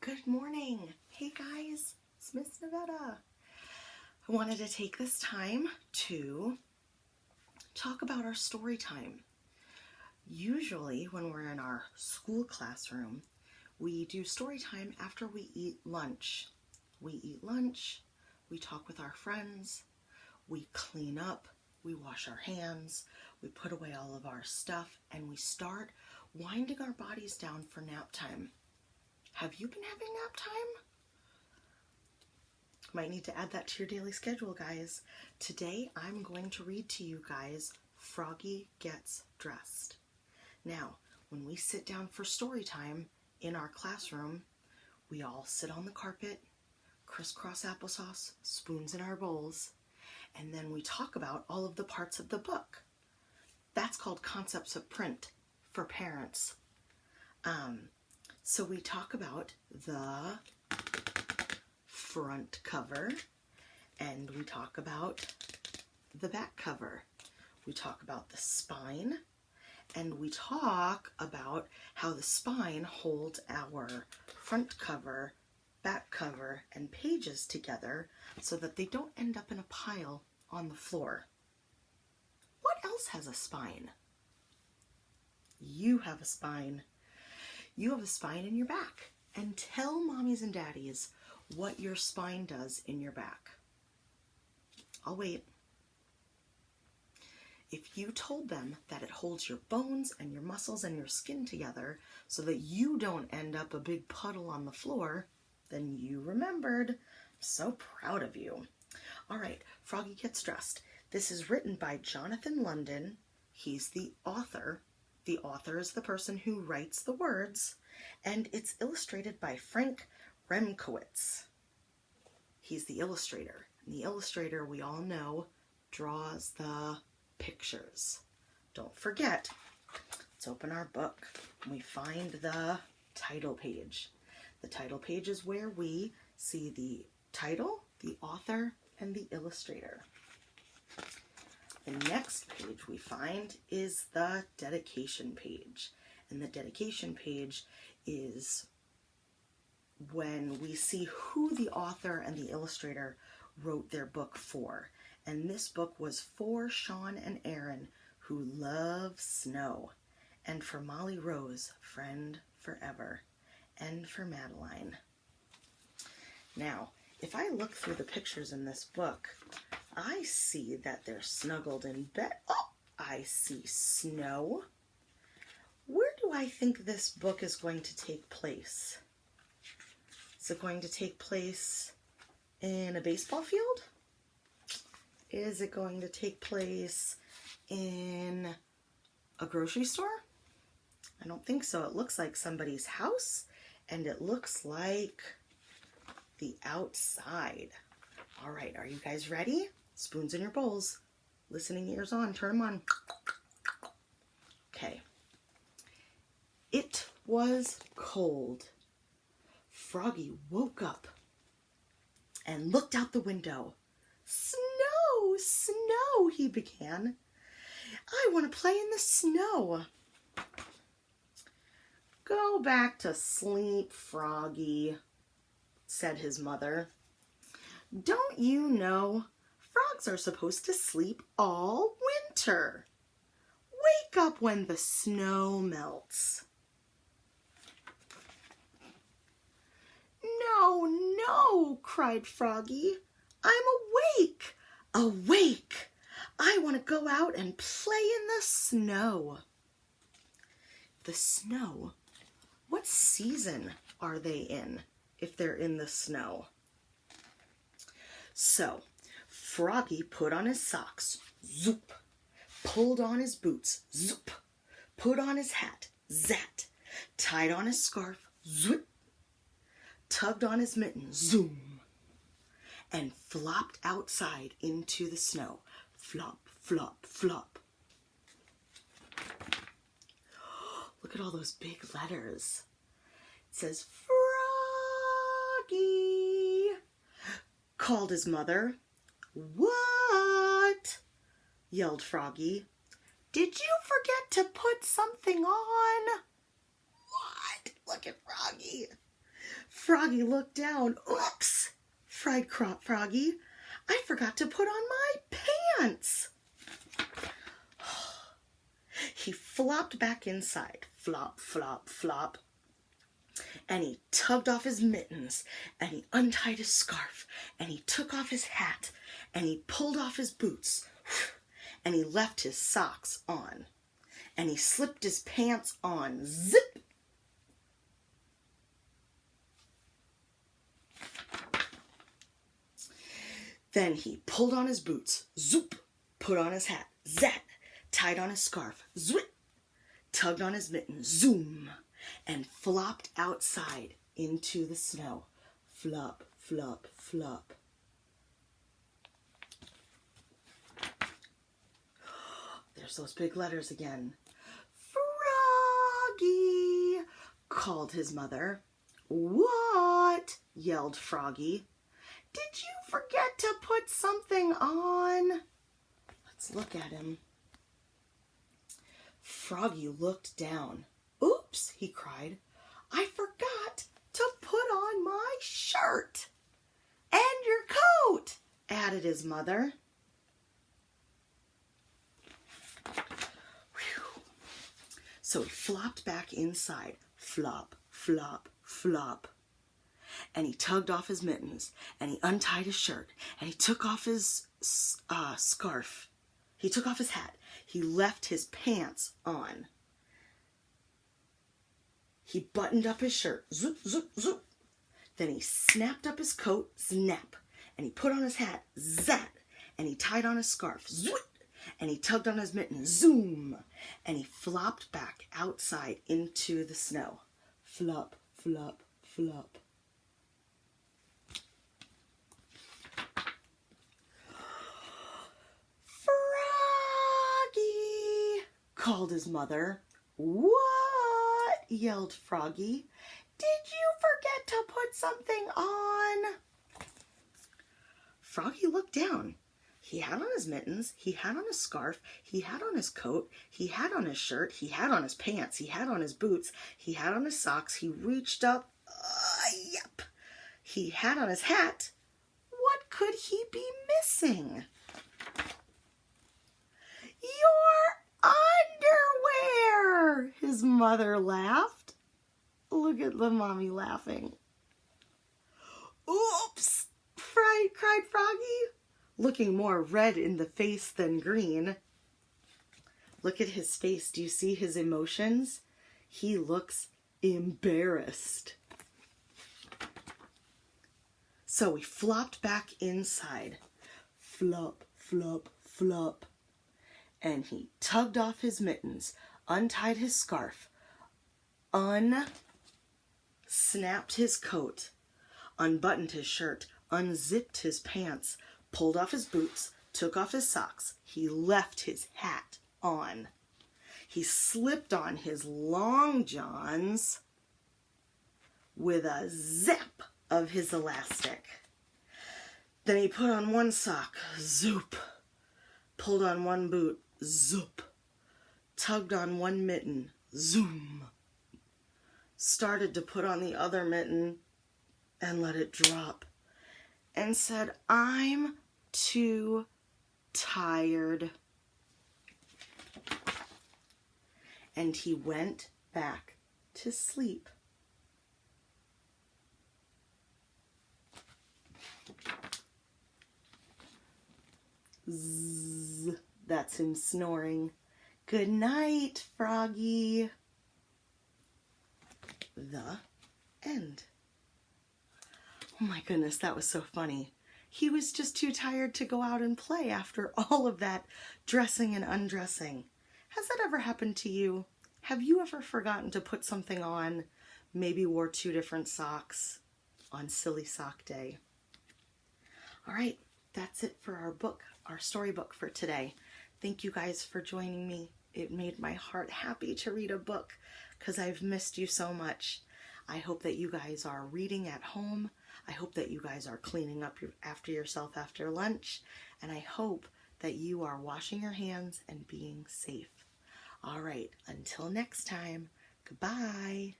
Good morning. Hey guys, it's Miss Navetta. I wanted to take this time to talk about our story time. Usually when we're in our school classroom, we do story time after we eat lunch. We eat lunch, we talk with our friends, we clean up, we wash our hands, we put away all of our stuff, and we start winding our bodies down for nap time. Have you been having nap time? Might need to add that to your daily schedule, guys. Today, I'm going to read to you guys Froggy Gets Dressed. Now, when we sit down for story time in our classroom, we all sit on the carpet, crisscross applesauce, spoons in our bowls, and then we talk about all of the parts of the book. That's called concepts of print for parents. So we talk about the front cover, and we talk about the back cover. We talk about the spine, and we talk about how the spine holds our front cover, back cover, and pages together so that they don't end up in a pile on the floor. What else has a spine? You have a spine. You have a spine in your back. And tell mommies and daddies what your spine does in your back. I'll wait. If you told them that it holds your bones and your muscles and your skin together so that you don't end up a big puddle on the floor, then you remembered. I'm so proud of you. All right, Froggy Gets Dressed. This is written by Jonathan London. He's the author. The author is the person who writes the words, and it's illustrated by Frank Remkowitz. He's the illustrator. And the illustrator, we all know, draws the pictures. Don't forget, let's open our book. We find the title page. The title page is where we see the title, the author, and the illustrator. The next page we find is the dedication page. And the dedication page is when we see who the author and the illustrator wrote their book for. And this book was for Sean and Aaron, who love snow, and for Molly Rose, friend forever, and for Madeline. Now, if I look through the pictures in this book, I see that they're snuggled in bed. Oh, I see snow. Where do I think this book is going to take place? Is it going to take place in a baseball field? Is it going to take place in a grocery store? I don't think so. It looks like somebody's house, and it looks like the outside. All right, are you guys ready? Spoons in your bowls. Listening ears on. Turn them on. Okay. It was cold. Froggy woke up and looked out the window. Snow, snow, he began. I want to play in the snow. Go back to sleep, Froggy, said his mother. Don't you know frogs are supposed to sleep all winter? Wake up when the snow melts. No, no, cried Froggy. I'm awake, awake. I want to go out and play in the snow. The snow? What season are they in if they're in the snow? So, Froggy put on his socks, zoop, pulled on his boots, zoop, put on his hat, zat, tied on his scarf, zoop, tugged on his mitten, zoom, and flopped outside into the snow, flop, flop, flop. Look at all those big letters. It says, Froggy, called his mother. What? Yelled Froggy. Did you forget to put something on? What? Look at Froggy. Froggy looked down. Oops! Fried Froggy. I forgot to put on my pants. He flopped back inside. Flop, flop, flop. And he tugged off his mittens, and he untied his scarf, and he took off his hat, and he pulled off his boots, and he left his socks on, and he slipped his pants on. Zip! Then he pulled on his boots, zoop, put on his hat, zat, tied on his scarf, zwit, tugged on his mittens, zoom, and flopped outside into the snow. Flop, flop, flop. There's those big letters again. Froggy, called his mother. What? Yelled Froggy. Did you forget to put something on? Let's look at him. Froggy looked down. Oops, he cried. I forgot to put on my shirt. And your coat, added his mother. Whew. So he flopped back inside. Flop, flop, flop. And he tugged off his mittens, and he untied his shirt, and he took off his scarf. He took off his hat. He left his pants on. He buttoned up his shirt, zoop, zoop, zoop. Then he snapped up his coat, snap. And he put on his hat, zat. And he tied on his scarf, zoop. And he tugged on his mittens, zoom. And he flopped back outside into the snow. Flop, flop, flop. Froggy, called his mother. What? Yelled Froggy. Did you forget to put something on? Froggy looked down. He had on his mittens, he had on his scarf, he had on his coat, he had on his shirt, he had on his pants, he had on his boots, he had on his socks, he reached up. Yep. He had on his hat. What could he be missing? Your underwear, his mother laughed. Look at the mommy laughing. Oops, cried Froggy, looking more red in the face than green. Look at his face. Do you see his emotions? He looks embarrassed. So he flopped back inside. Flop, flop, flop. And he tugged off his mittens, untied his scarf, snapped his coat, unbuttoned his shirt, unzipped his pants, pulled off his boots, took off his socks. He left his hat on. He slipped on his long johns with a zip of his elastic. Then he put on one sock, zoop, pulled on one boot, zoop, tugged on one mitten, zoom, started to put on the other mitten and let it drop, and said, I'm too tired. And he went back to sleep. Zzz, that's him snoring. Good night, Froggy. The end. Oh my goodness, that was so funny. He was just too tired to go out and play after all of that dressing and undressing. Has that ever happened to you? Have you ever forgotten to put something on? Maybe wore 2 different socks on Silly Sock Day. All right, that's it for our book, our storybook for today. Thank you guys for joining me. It made my heart happy to read a book because I've missed you so much. I hope that you guys are reading at home. I hope that you guys are cleaning up after yourself after lunch. And I hope that you are washing your hands and being safe. All right, until next time, goodbye.